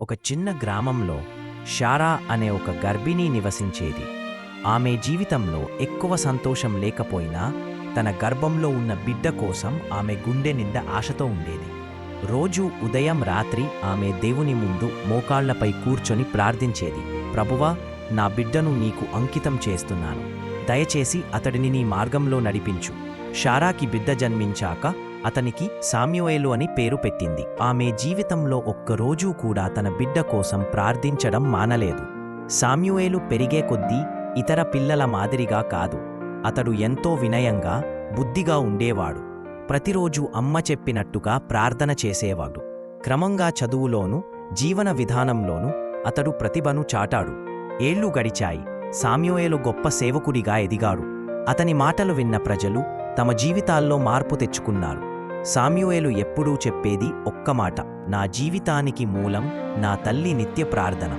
ఒక చిన్న గ్రామంలో షారా అనే ఒక గర్భిణీ నివసించేది. ఆమె జీవితంలో ఎక్కువ సంతోషం లేకపోయినా తన గర్భంలో ఉన్న బిడ్డ కోసం ఆమె గుండె నిండా ఆశతో ఉండేది. రోజూ ఉదయం రాత్రి ఆమె దేవుని ముందు మోకాళ్లపై కూర్చొని ప్రార్థించేది. ప్రభువా, నా బిడ్డను నీకు అంకితం చేస్తున్నాను. దయచేసి అతడిని నీ మార్గంలో నడిపించు. షారాకి బిడ్డ జన్మించాక అతనికి శామ్యూయేలు అని పేరు పెట్టింది. ఆమె జీవితంలో ఒక్కరోజూ కూడా తన బిడ్డ కోసం ప్రార్థించడం మానలేదు. శామ్యూయేలు పెరిగే కొద్దీ ఇతర పిల్లల మాదిరిగా కాదు. అతడు ఎంతో వినయంగా, బుద్ధిగా ఉండేవాడు. ప్రతిరోజూ అమ్మ చెప్పినట్టుగా ప్రార్థన చేసేవాడు. క్రమంగా చదువులోనూ, జీవన విధానంలోనూ అతడు ప్రతిభను చాటాడు. ఏళ్లు గడిచాయి. శామ్యూయేలు గొప్ప సేవకుడిగా ఎదిగాడు. అతని మాటలు విన్న ప్రజలు తమ జీవితాల్లో మార్పు తెచ్చుకున్నారు. శామ్యూయేలు ఎప్పుడూ చెప్పేది ఒక్క మాట: నా జీవితానికి మూలం నా తల్లి నిత్య ప్రార్థన.